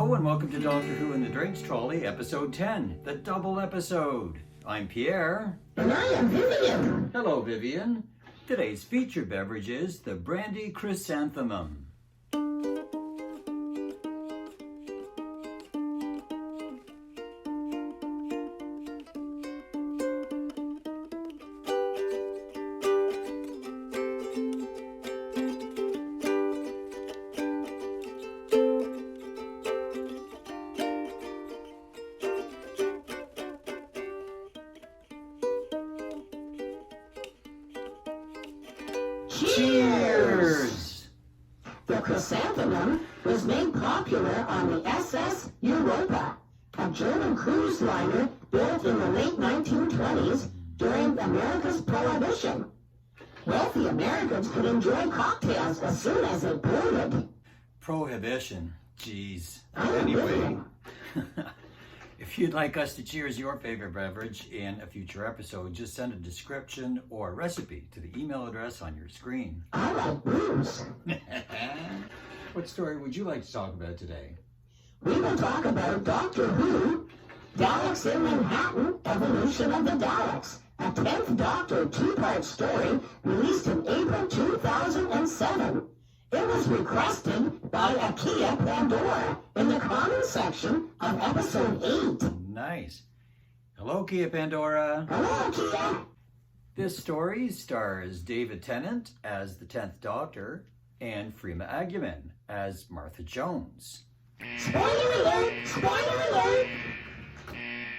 Hello and welcome to Doctor Who and the Drinks Trolley, episode 10, the double episode. I'm Pierre. And I am Vivian. Hello, Vivian. Today's featured beverage is the Brandy Chrysanthemum. Cheers! The chrysanthemum was made popular on the SS Europa, a German cruise liner built in the late 1920s during America's Prohibition. Wealthy Americans could enjoy cocktails as soon as it boarded. Prohibition. Jeez. Oh, Anyway, if you'd like us to cheers your favorite beverage in a future episode, just send a description or recipe to the email address on your screen. I like booze. What story would you like to talk about today? We will talk about Doctor Who, Daleks in Manhattan, Evolution of the Daleks, a 10th Doctor two-part story released in April 2007. It was requested by Ikea Pandora in the comments section of episode 8. Nice. Hello, Kia Pandora. Hello, Ikea. This story stars David Tennant as the 10th Doctor and Freema Agyeman as Martha Jones. Spoiler alert! Spoiler alert!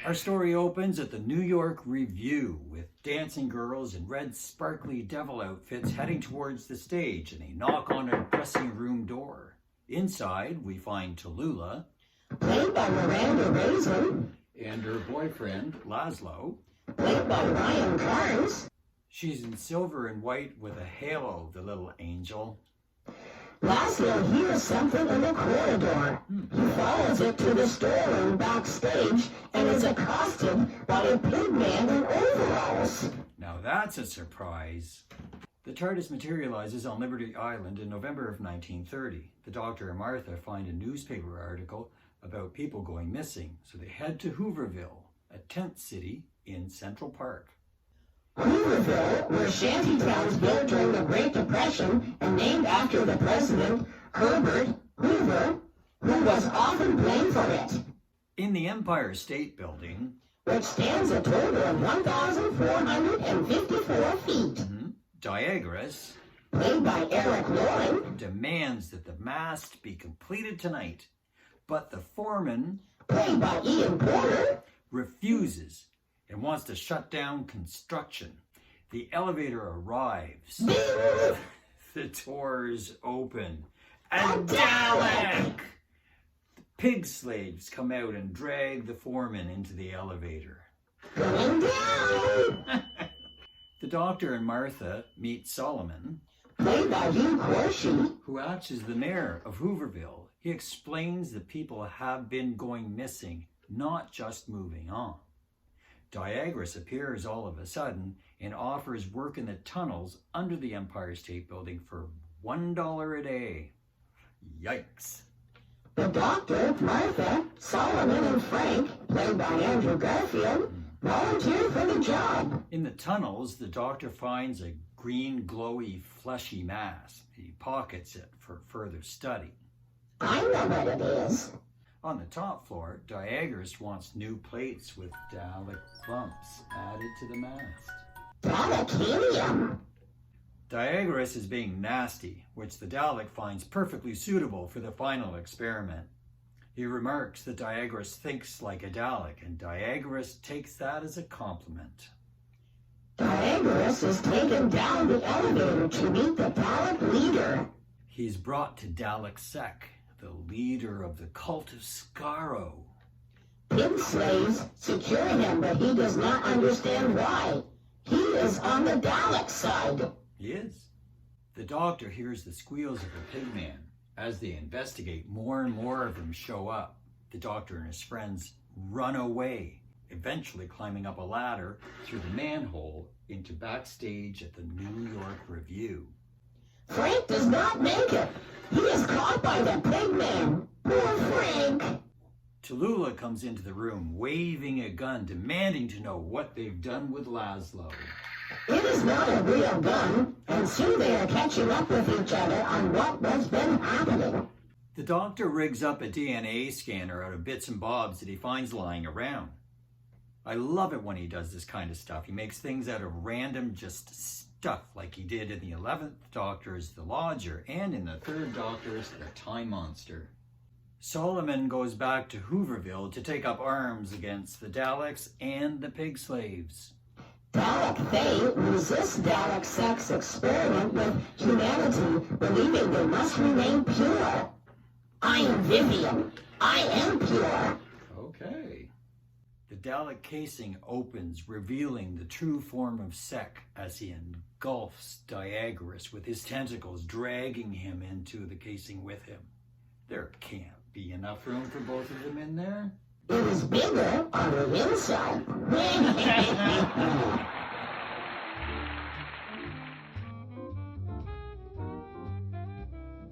Our story opens at the New York Review with dancing girls in red sparkly devil outfits heading towards the stage, and they knock on a dressing room door. Inside, we find Tallulah, Played by Miranda Raisin, and her boyfriend, Laszlo. played by Ryan Carnes. She's in silver and white with a halo, the little angel. Laszlo hears something in the corridor. He follows it to the storeroom backstage and is accosted by a pig man in overalls. Now that's a surprise. The TARDIS materializes on Liberty Island in November of 1930. The Doctor and Martha find a newspaper article about people going missing, so they head to Hooverville, a tent city in Central Park. Hooverville were shanty towns built during the Great Depression and named after the president, Herbert Hoover, who was often blamed for it, In the Empire State Building, which stands a total of 1,454 feet. Diagorus Played by Eric Loring, demands that the mast be completed tonight, but the foreman played by Ian Porter, refuses and wants to shut down construction. The elevator arrives. Bing! The doors open. And Dalek! The pig slaves come out and drag the foreman into the elevator. Going down, The Doctor and Martha meet Solomon, played by Hugh Corshi, who acts as the mayor of Hooverville. He explains that people have been going missing, not just moving on. Diagorus appears all of a sudden and offers work in the tunnels under the Empire State Building for $1 a day. Yikes. the Doctor, Martha, Solomon, and Frank, played by Andrew Garfield, volunteered for the job. In the tunnels, the Doctor finds a green, glowy, fleshy mass. He pockets it for further study. I know what it is. On the top floor, Diagorus wants new plates with Dalek bumps added to the mast. Dalekinium. Diagorus is being nasty, which the Dalek finds perfectly suitable for the final experiment. He remarks that Diagorus thinks like a Dalek, and Diagorus takes that as a compliment. Diagorus is taken down the elevator to meet the Dalek leader. He's brought to Dalek Sec, the leader of the cult of Skaro. Pig slaves secure him, but he does not understand why. He is on the Dalek side. He is. The Doctor hears the squeals of the pigman. As they investigate, more and more of them show up. The Doctor and his friends run away, eventually climbing up a ladder through the manhole into backstage at the New York Review. Frank does not make it. He is caught by the pig man. Poor Frank. Tallulah comes into the room, waving a gun, demanding to know what they've done with Laszlo. It is not a real gun, and soon they are catching up with each other on what has been happening. The doctor rigs up a DNA scanner out of bits and bobs that he finds lying around. I love it when he does this kind of stuff. He makes things out of random just stuff, like he did in the 11th Doctor's The Lodger and in the 3rd Doctor's The Time Monster. Solomon goes back to Hooverville to take up arms against the Daleks and the pig slaves. Dalek Faye resists Dalek sex experiment with humanity, believing they must remain pure. I am Vivian. I am pure. Okay. The Dalek casing opens, revealing the true form of Sek as he engulfs Diagoras with his tentacles, dragging him into the casing with him. There can't be enough room for both of them in there. It is bigger on the inside.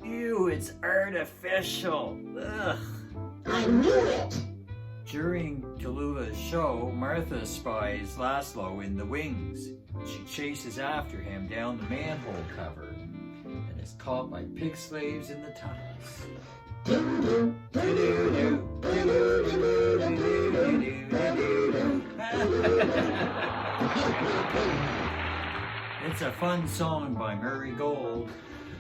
Ew, it's artificial. Ugh. I knew it. During Tallulah's show, Martha spies Laszlo in the wings. She chases after him down the manhole cover and is caught by pig slaves in the tunnels. It's a fun song by Murray Gold.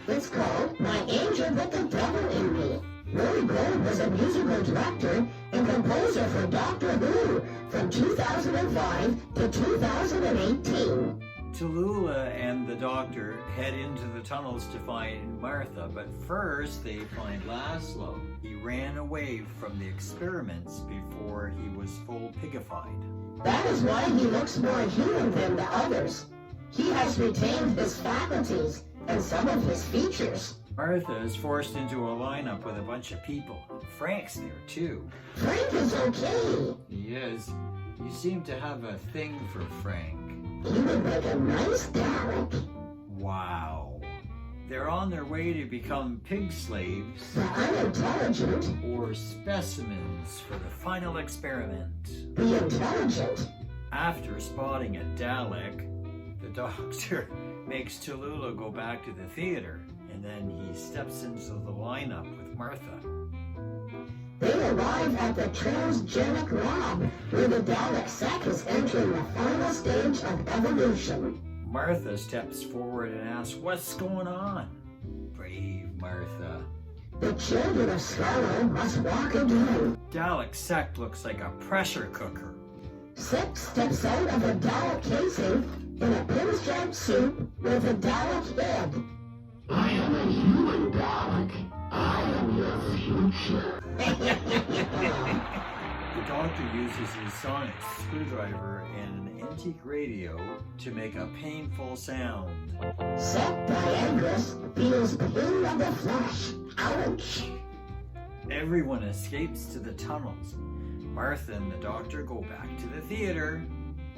It's called My Angel with the Devil in Me. Murray Gold was a musical director and composer for Doctor Who from 2005 to 2018. Tallulah and the Doctor head into the tunnels to find Martha, but first they find Laszlo. He ran away from the experiments before he was full pigified. That is why he looks more human than the others. He has retained his faculties and some of his features. Martha is forced into a lineup with a bunch of people. Frank's there too. Frank is okay. He is. You seem to have a thing for Frank. He would make a nice Dalek. Wow. They're on their way to become pig slaves The unintelligent, or specimens for the final experiment. the intelligent. After spotting a Dalek, the Doctor makes Tallulah go back to the theater, and then he steps into the lineup with Martha. They arrive at the transgenic lab, where the Dalek Sec is entering the final stage of evolution. Martha steps forward and asks, "What's going on?" Brave Martha. The children of Scarlet must walk again. Dalek Sec looks like a pressure cooker. Sec steps out of a Dalek casing in a pinstripe suit with a Dalek head. I am a human Dalek. I am your future. The Doctor uses his sonic screwdriver and an antique radio to make a painful sound. Sec Diagoras feels pain of the flesh. Ouch. Everyone escapes to the tunnels. Martha and the Doctor go back to the theater.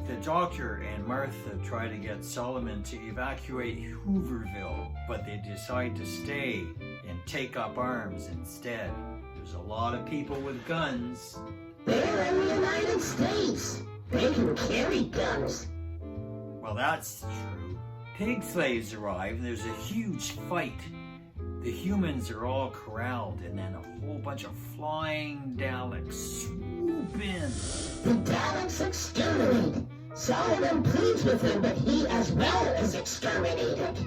The Doctor and Martha try to get Solomon to evacuate Hooverville, but they decide to stay and take up arms instead. There's a lot of people with guns. They're in the United States. They can carry guns. Well, that's true. Pig slaves arrive and there's a huge fight. The humans are all corralled and then a whole bunch of flying Daleks swoop in. The Daleks exterminate. Solomon pleads with him, but he as well is exterminated.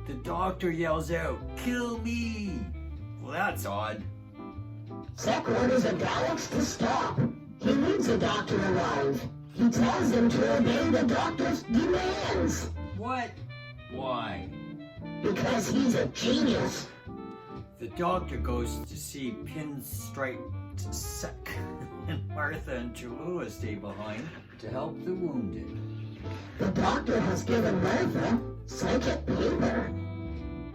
The Doctor yells out, "Kill me!" Well, that's odd. Sec orders the Daleks to stop. He leaves the Doctor alive. He tells them to obey the Doctor's demands. What? Why? Because he's a genius. The Doctor goes to see Pinstriped Sec, and Martha and Tallulah stay behind to help the wounded. The Doctor has given Martha psychic paper.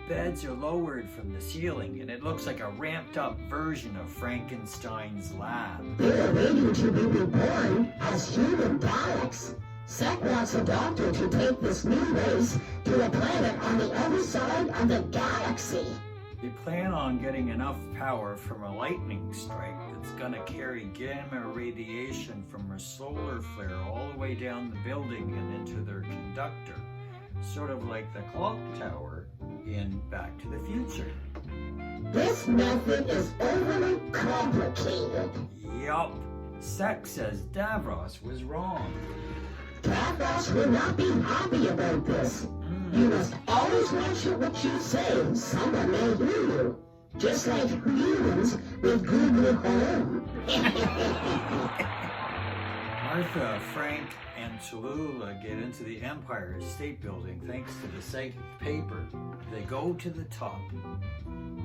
Beds are lowered from the ceiling, and it looks like a ramped-up version of Frankenstein's lab. They are waiting to be reborn as human Daleks. Sec wants the Doctor to take this new race to a planet on the other side of the galaxy. They plan on getting enough power from a lightning strike that's gonna carry gamma radiation from a solar flare all the way down the building and into their conductor. Sort of like the clock tower in Back to the Future. This method is overly complicated. Yup. Sek says Davros was wrong. Davros will not be happy about this. You must always watch what you say. Someone may hear you. Just like humans with Google Home. Martha, Frank, and Tallulah get into the Empire State Building thanks to the psychic paper. They go to the top.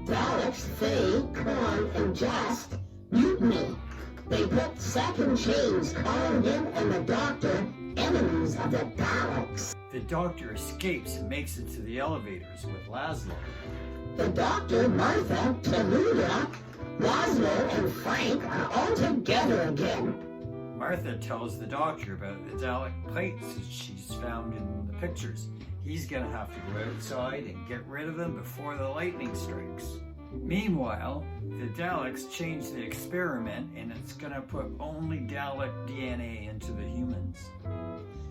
Daleks, Faye, Khan, and Just mutiny. They put Sek in chains, calling him and the Doctor enemies of the Daleks. The Doctor escapes and makes it to the elevators with Laszlo. The Doctor, Martha, Tallulah, Laszlo, and Frank are all together again. Martha tells the Doctor about the Dalek plates that she's found in the pictures. He's gonna have to go outside and get rid of them before the lightning strikes. Meanwhile, the Daleks change the experiment and it's gonna put only Dalek DNA into the humans.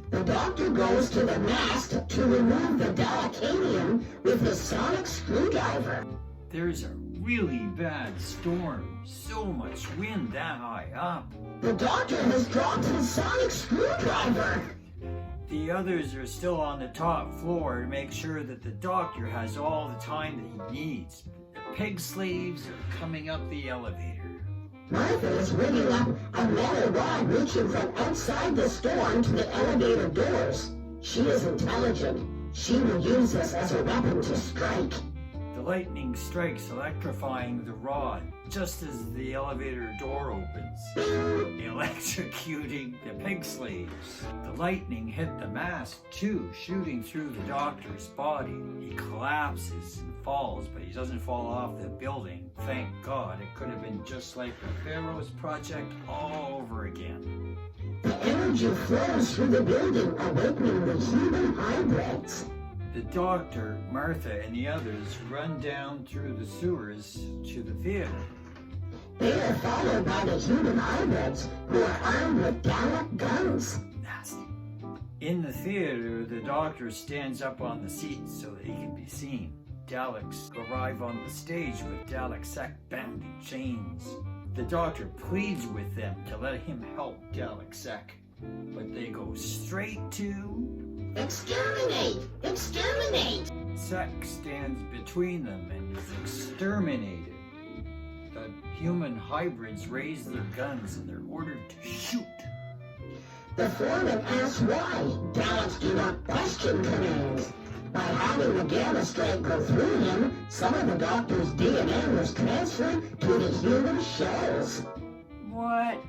The Doctor goes to the mast to remove the Dalekanium with his sonic screwdriver. There's a really bad storm, so much wind that high up. The Doctor has dropped his sonic screwdriver. The others are still on the top floor to make sure that the Doctor has all the time that he needs. The pig slaves are coming up the elevator. Martha is rigging up a metal rod reaching from outside the storm to the elevator doors. She is intelligent. She will use this as a weapon to strike. The lightning strikes, electrifying the rod just as the elevator door opens, electrocuting the pig slaves. The lightning hit the mast too, shooting through the Doctor's body. He collapses and falls, but he doesn't fall off the building. Thank God. It could have been just like the Pharaoh's Project all over again. The energy flows through the building, awakening the human hybrids. The Doctor, Martha, and the others run down through the sewers to the theater. They are followed by the human hybrids who are armed with Dalek guns. Nasty. In the theater, the Doctor stands up on the seat so that he can be seen. Daleks arrive on the stage with Dalek Sek bound in chains. The Doctor pleads with them to let him help Dalek Sek, but they go straight to... Exterminate! Exterminate! Sek stands between them and is exterminated. The human hybrids raise their guns and they're ordered to shoot. The foreman asks why. Daleks do not question commands. By having the gamma strike go through him, some of the Doctor's DNA was transferred to the human shells. What?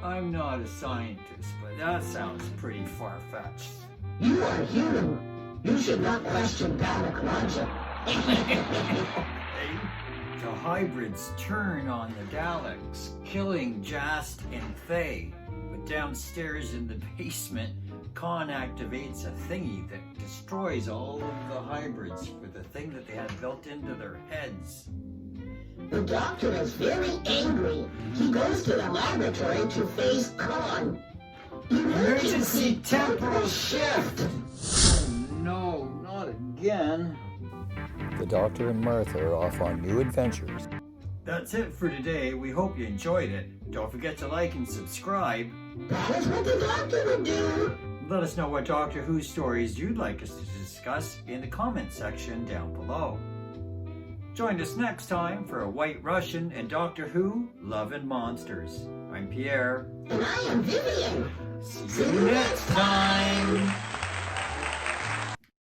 I'm not a scientist, but that sounds pretty far-fetched. You are human. You should not question Dalek logic. The hybrids turn on the Daleks, killing Jast and Faye. But downstairs in the basement, Khan activates a thingy that destroys all of the hybrids with a thing that they had built into their heads. The Doctor is very angry. He goes to the laboratory to face Khan. Emergency temporal shift! Oh no, not again. The Doctor and Martha are off on new adventures. That's it for today. We hope you enjoyed it. Don't forget to like and subscribe. That is what the Doctor would do. Let us know what Doctor Who stories you'd like us to discuss in the comment section down below. Join us next time for a White Russian and Doctor Who Love and Monsters. I'm Pierre. And I am Vivian. See you next time.